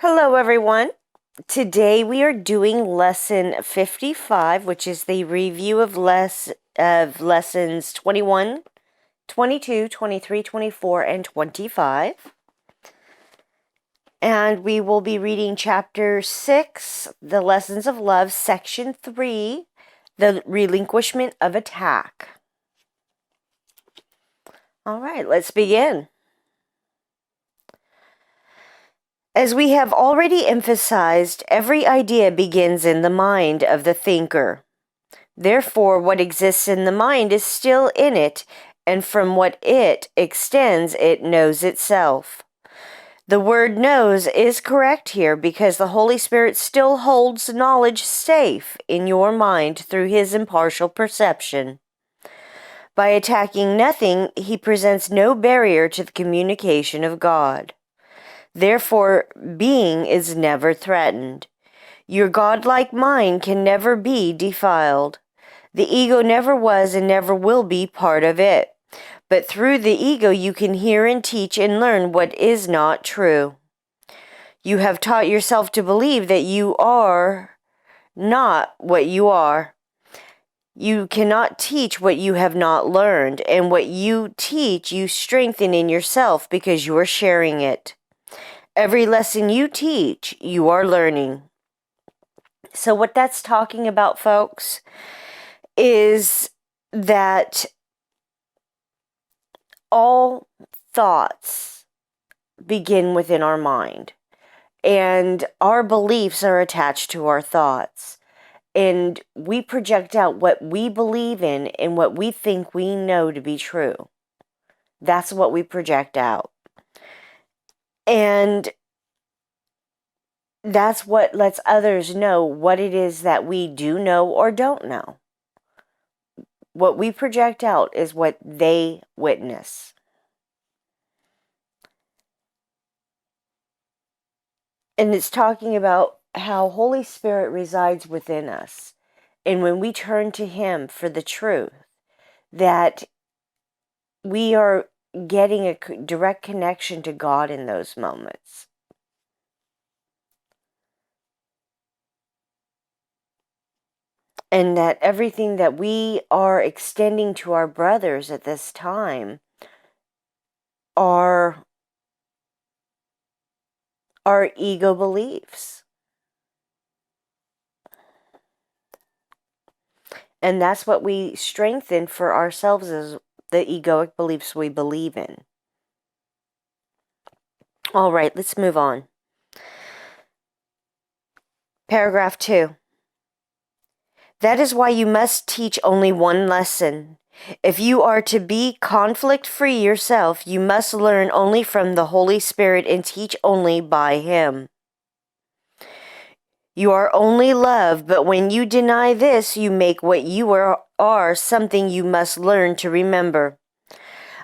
Hello, everyone. Today we are doing lesson 55, which is the review of lessons 21, 22, 23, 24, and 25. And we will be reading chapter 6, the lessons of love, section 3, the relinquishment of attack. All right, let's begin. As we have already emphasized, every idea begins in the mind of the thinker. Therefore, what exists in the mind is still in it, and from what it extends, it knows itself. The word knows is correct here because the Holy Spirit still holds knowledge safe in your mind through his impartial perception. By attacking nothing, he presents no barrier to the communication of God. Therefore, being is never threatened. Your godlike mind can never be defiled. The ego never was and never will be part of it. But through the ego, you can hear and teach and learn what is not true. You have taught yourself to believe that you are not what you are. You cannot teach what you have not learned, and what you teach, you strengthen in yourself because you are sharing it. Every lesson you teach, you are learning. So what that's talking about, folks, is that all thoughts begin within our mind, and our beliefs are attached to our thoughts, and we project out what we believe in and what we think we know to be true. That's what we project out. And that's what lets others know what it is that we do know or don't know. What we project out is what they witness. And it's talking about how Holy Spirit resides within us. And when we turn to him for the truth, that we are getting a direct connection to God in those moments. And that everything that we are extending to our brothers at this time are our ego beliefs. And that's what we strengthen for ourselves, is the egoic beliefs we believe in. All right, let's move on. Paragraph 2. That is why you must teach only one lesson. If you are to be conflict-free yourself, you must learn only from the Holy Spirit and teach only by him. You are only love, but when you deny this, you make what you are something you must learn to remember.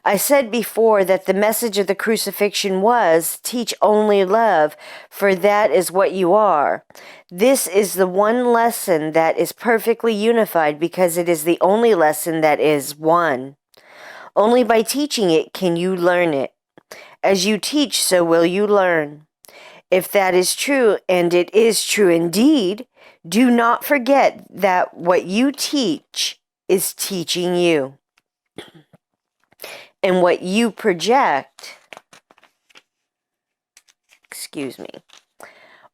I said before that the message of the crucifixion was, teach only love, for that is what you are. This is the one lesson that is perfectly unified because it is the only lesson that is one. Only by teaching it can you learn it. As you teach, so will you learn. If that is true, and it is true indeed, do not forget that what you teach is teaching you. And what you project,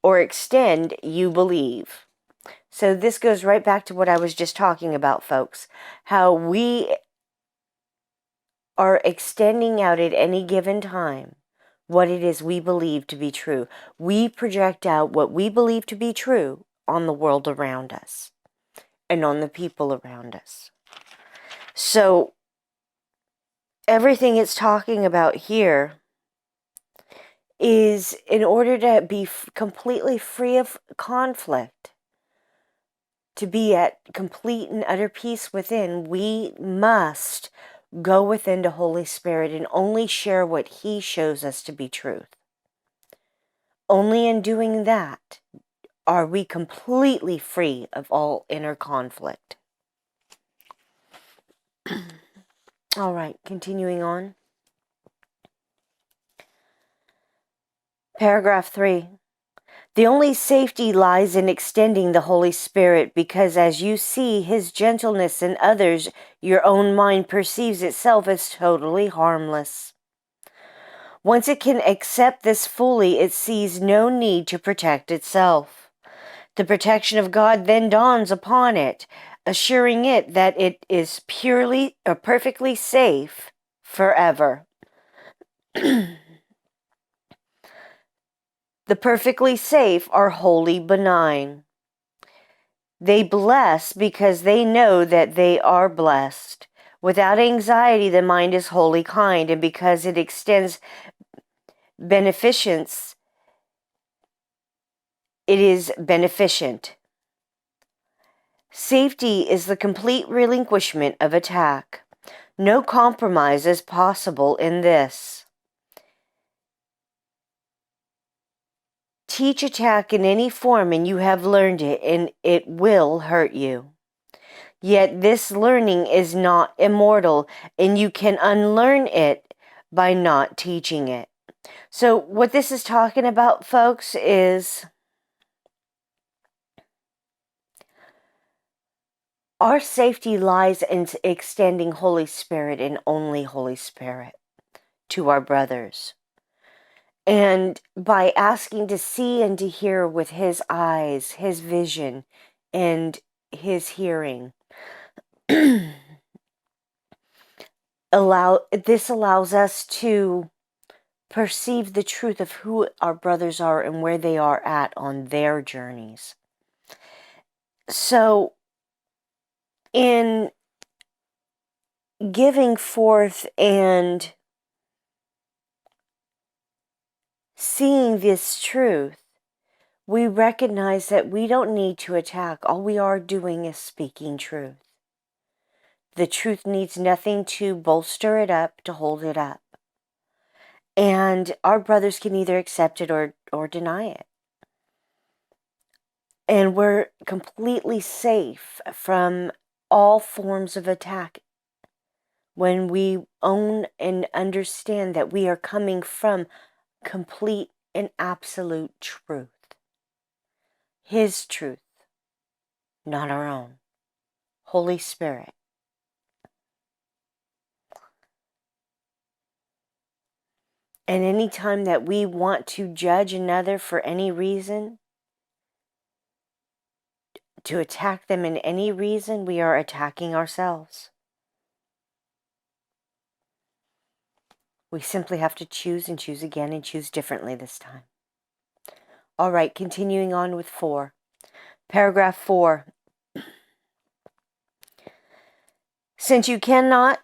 or extend, you believe. So this goes right back to what I was just talking about, folks. How we are extending out at any given time what it is we believe to be true. We project out what we believe to be true on the world around us and on the people around us. So everything it's talking about here is, in order to be completely free of conflict, to be at complete and utter peace within, we must go within the Holy Spirit and only share what he shows us to be truth. Only in doing that are we completely free of all inner conflict. All right, continuing on. Paragraph 3. The only safety lies in extending the Holy Spirit, because as you see His gentleness in others, your own mind perceives itself as totally harmless. Once it can accept this fully, it sees no need to protect itself. The protection of God then dawns upon it, assuring it that it is purely or perfectly safe forever. The perfectly safe are wholly benign. They bless because they know that they are blessed. Without anxiety, the mind is wholly kind, and because it extends beneficence, it is beneficent. Safety is the complete relinquishment of attack. No compromise is possible in this. Teach attack in any form and you have learned it, and it will hurt you. Yet this learning is not immortal, and you can unlearn it by not teaching it. So what this is talking about, folks, is our safety lies in extending Holy Spirit and only Holy Spirit to our brothers. And by asking to see and to hear with His eyes, His vision, and His hearing, this allows us to perceive the truth of who our brothers are and where they are at on their journeys. So, in giving forth and seeing this truth, we recognize that we don't need to attack. All we are doing is speaking truth. The truth needs nothing to bolster it up, to hold it up. And our brothers can either accept it or deny it. And we're completely safe from all forms of attack when we own and understand that we are coming from complete and absolute truth. His truth, not our own. Holy Spirit. And any time that we want to judge another for any reason, to attack them in any reason, we are attacking ourselves. We simply have to choose and choose again and choose differently this time. All right, continuing on with 4. Paragraph 4. Since you cannot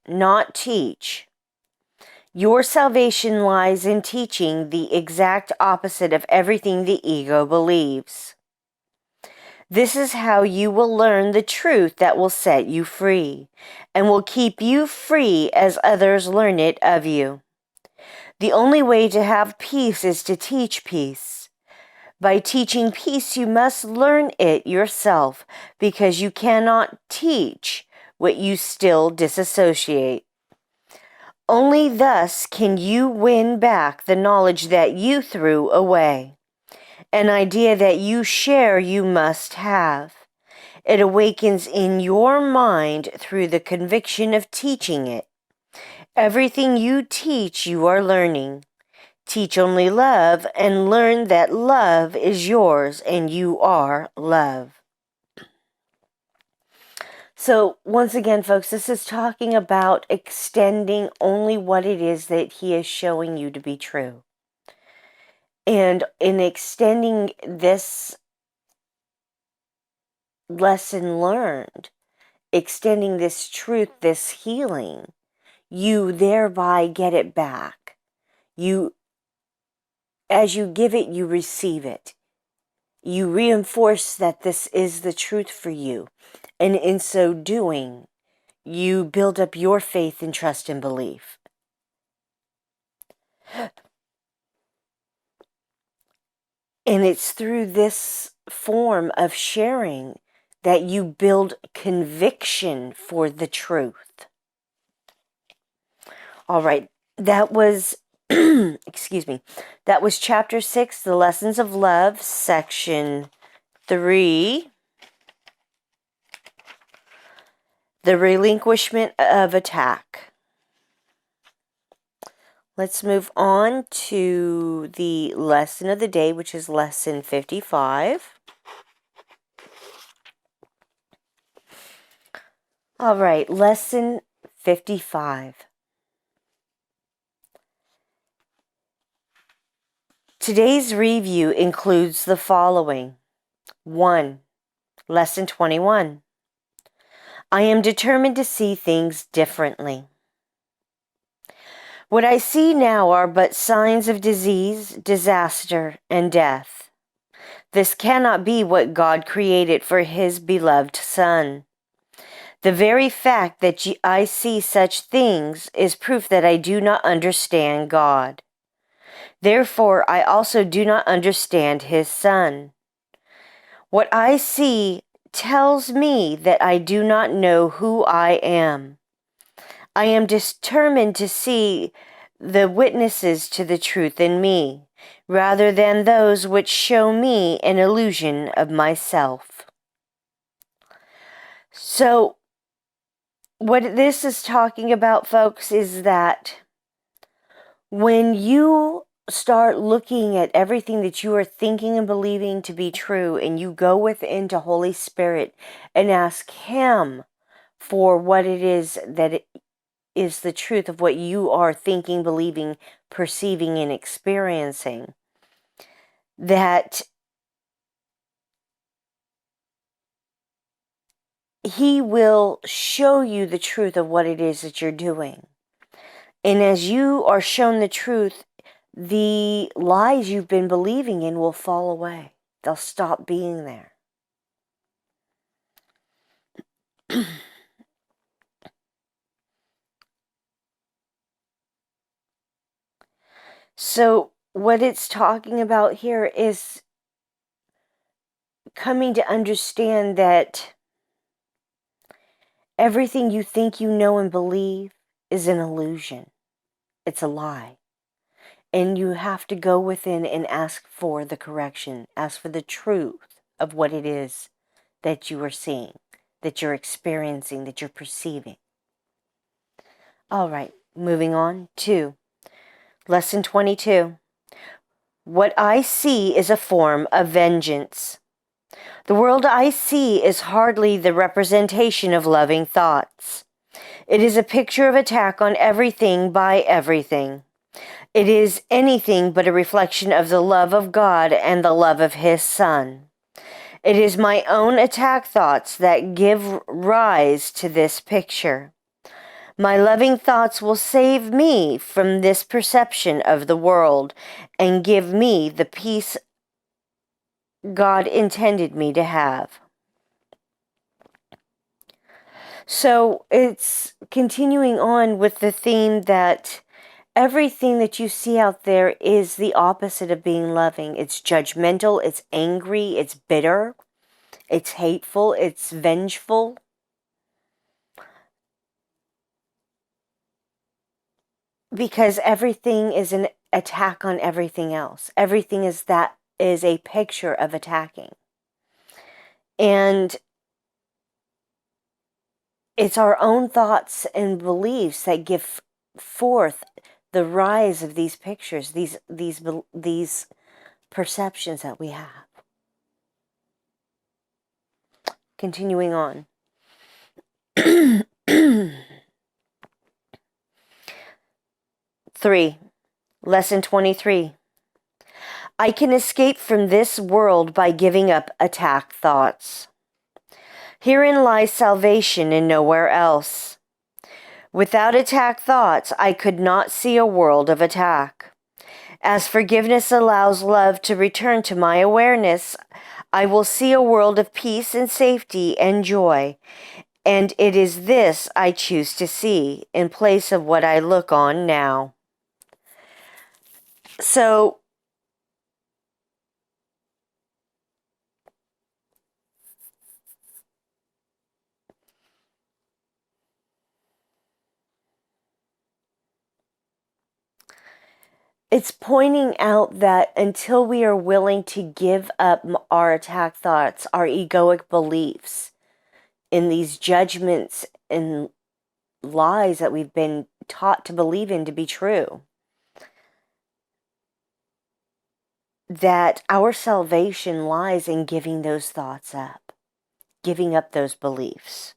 not teach, your salvation lies in teaching the exact opposite of everything the ego believes. This is how you will learn the truth that will set you free, and will keep you free as others learn it of you. The only way to have peace is to teach peace. By teaching peace, you must learn it yourself, because you cannot teach what you still disassociate. Only thus can you win back the knowledge that you threw away. An idea that you share you must have. It awakens in your mind through the conviction of teaching it. Everything you teach, you are learning. Teach only love and learn that love is yours and you are love. So once again, folks, this is talking about extending only what it is that He is showing you to be true. And in extending this lesson learned, extending this truth, this healing, you thereby get it back. As you give it, you receive it. You reinforce that this is the truth for you. And in so doing, you build up your faith and trust and belief. And it's through this form of sharing that you build conviction for the truth. All right, that was excuse me. That was Chapter 6, The Lessons of Love, Section 3, The Relinquishment of Attack. Let's move on to the lesson of the day, which is Lesson 55. All right, Lesson 55. Today's review includes the following. 1. Lesson 21. I am determined to see things differently. What I see now are but signs of disease, disaster, and death. This cannot be what God created for His beloved Son. The very fact that I see such things is proof that I do not understand God. Therefore, I also do not understand His Son. What I see tells me that I do not know who I am. I am determined to see the witnesses to the truth in me, rather than those which show me an illusion of myself. So, what this is talking about, folks, is that when you start looking at everything that you are thinking and believing to be true, and you go within to Holy Spirit and ask Him for what it is that it is the truth of what you are thinking, believing, perceiving, and experiencing, that He will show you the truth of what it is that you're doing. And as you are shown the truth, the lies you've been believing in will fall away. They'll stop being there. So what it's talking about here is coming to understand that everything you think you know and believe is an illusion. It's a lie. And you have to go within and ask for the correction, ask for the truth of what it is that you are seeing, that you're experiencing, that you're perceiving. All right, moving on to Lesson 22. What I see is a form of vengeance. The world I see is hardly the representation of loving thoughts. It is a picture of attack on everything by everything. It is anything but a reflection of the love of God and the love of His Son. It is my own attack thoughts that give rise to this picture. My loving thoughts will save me from this perception of the world and give me the peace God intended me to have. So it's continuing on with the theme that everything that you see out there is the opposite of being loving. It's judgmental, it's angry, it's bitter, it's hateful, it's vengeful. Because everything is an attack on everything else. Everything is a picture of attacking. And it's our own thoughts and beliefs that give forth the rise of these pictures, these perceptions that we have. Continuing on. 3. Lesson 23. I can escape from this world by giving up attack thoughts. Herein lies salvation and nowhere else. Without attack thoughts, I could not see a world of attack. As forgiveness allows love to return to my awareness, I will see a world of peace and safety and joy, and it is this I choose to see in place of what I look on now. So, It's pointing out that until we are willing to give up our attack thoughts, our egoic beliefs in these judgments and lies that we've been taught to believe in to be true, that our salvation lies in giving those thoughts up, giving up those beliefs.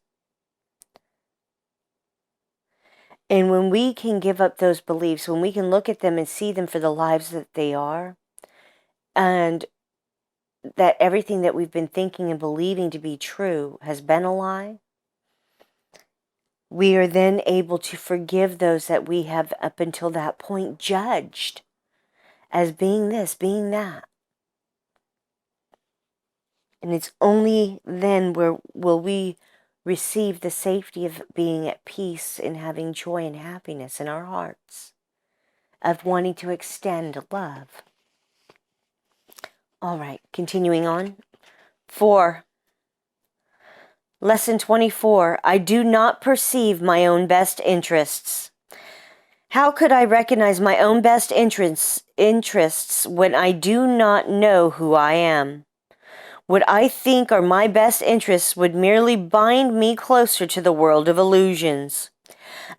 And when we can give up those beliefs, when we can look at them and see them for the lives that they are, and that everything that we've been thinking and believing to be true has been a lie, we are then able to forgive those that we have up until that point judged as being this, being that. And it's only then where will we receive the safety of being at peace and having joy and happiness in our hearts, of wanting to extend love. All right, continuing on. 4. Lesson 24. I do not perceive my own best interests. How could I recognize my own best interests when I do not know who I am? What I think are my best interests would merely bind me closer to the world of illusions.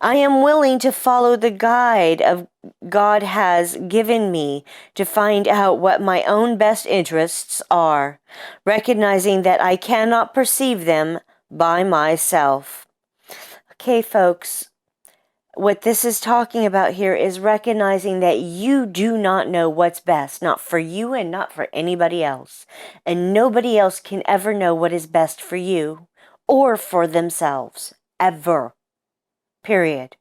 I am willing to follow the guide God has given me to find out what my own best interests are, recognizing that I cannot perceive them by myself. Okay, folks, what this is talking about here is recognizing that you do not know what's best, not for you and not for anybody else. And nobody else can ever know what is best for you or for themselves, ever. Period.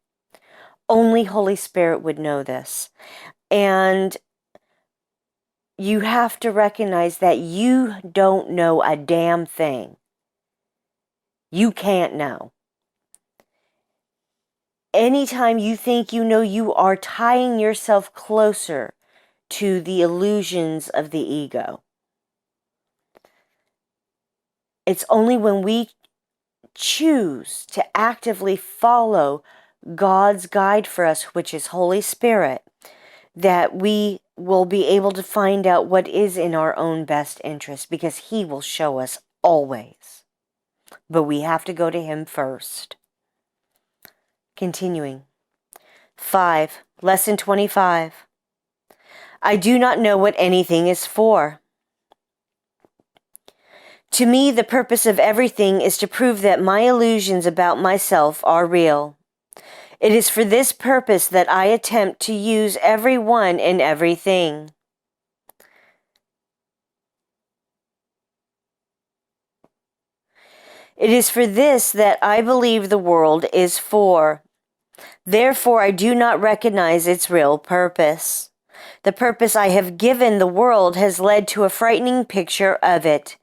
Only Holy Spirit would know this. And you have to recognize that you don't know a damn thing. You can't know. Anytime you think you know, you are tying yourself closer to the illusions of the ego. It's only when we choose to actively follow God's guide for us, which is Holy Spirit, that we will be able to find out what is in our own best interest, because He will show us always. But we have to go to Him first. Continuing. 5. Lesson 25. I do not know what anything is for. To me, the purpose of everything is to prove that my illusions about myself are real. It is for this purpose that I attempt to use everyone and everything. It is for this that I believe the world is for. Therefore, I do not recognize its real purpose. The purpose I have given the world has led to a frightening picture of it.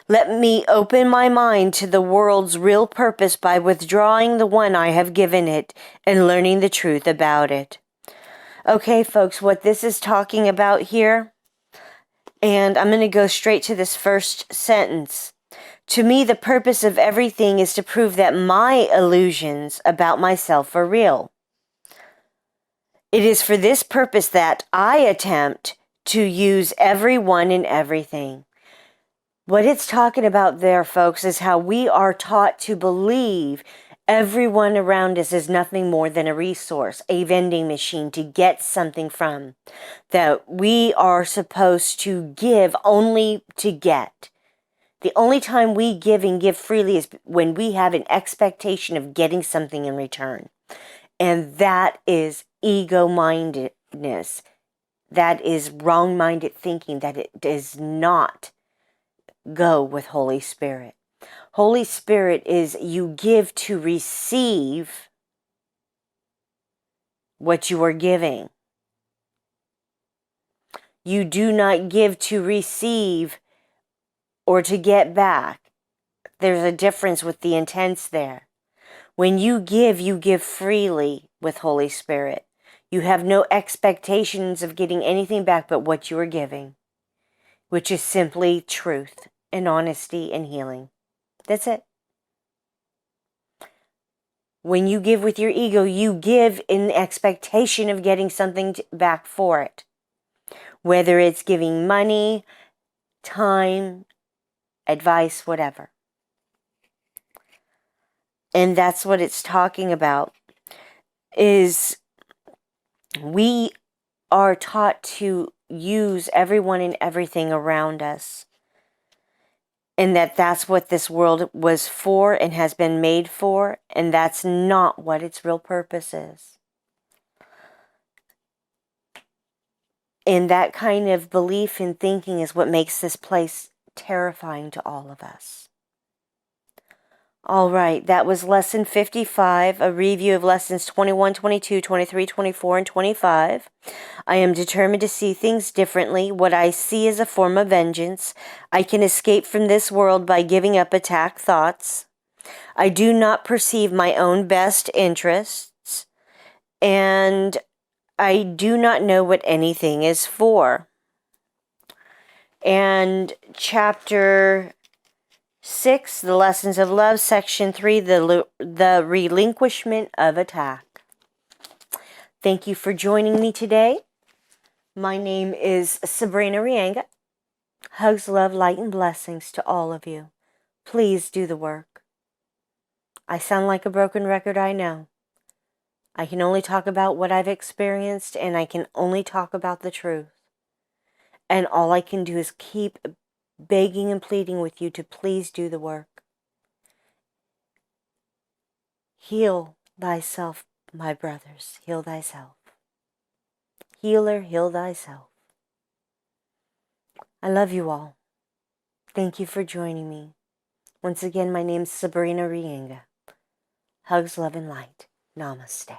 Let me open my mind to the world's real purpose by withdrawing the one I have given it and learning the truth about it. Okay, folks, what this is talking about here, and I'm going to go straight to this first sentence. To me, the purpose of everything is to prove that my illusions about myself are real. It is for this purpose that I attempt to use everyone and everything. What it's talking about there, folks, is how we are taught to believe everyone around us is nothing more than a resource, a vending machine to get something from, that we are supposed to give only to get. The only time we give and give freely is when we have an expectation of getting something in return. And that is ego-mindedness. That is wrong-minded thinking, that it does not go with Holy Spirit. Holy Spirit is you give to receive what you are giving. You do not give to receive or to get back. There's a difference with the intents there. When you give freely with Holy Spirit. You have no expectations of getting anything back but what you are giving, which is simply truth and honesty and healing. That's it. When you give with your ego, you give in the expectation of getting something back for it. whether it's giving money, time, advice, whatever. And that's what it's talking about, is we are taught to use everyone and everything around us. And that's what this world was for and has been made for. And that's not what its real purpose is. And that kind of belief and thinking is what makes this place terrifying to all of us. All right, that was lesson 55, a review of lessons 21, 22, 23, 24, and 25. I am determined to see things differently. What I see is a form of vengeance. I can escape from this world by giving up attack thoughts. I do not perceive my own best interests. And I do not know what anything is for. And chapter 6, the lessons of love, section 3, the relinquishment of attack. Thank you for joining me today. My name is Sabrina Reyenga. Hugs, love, light, and blessings to all of you. Please do the work. I sound like a broken record, I know. I can only talk about what I've experienced, and I can only talk about the truth. And all I can do is keep begging and pleading with you to please do the work. Heal thyself, my brothers. Heal thyself. Healer, heal thyself. I love you all. Thank you for joining me. Once again, my name's Sabrina Reyenga. Hugs, love, and light. Namaste.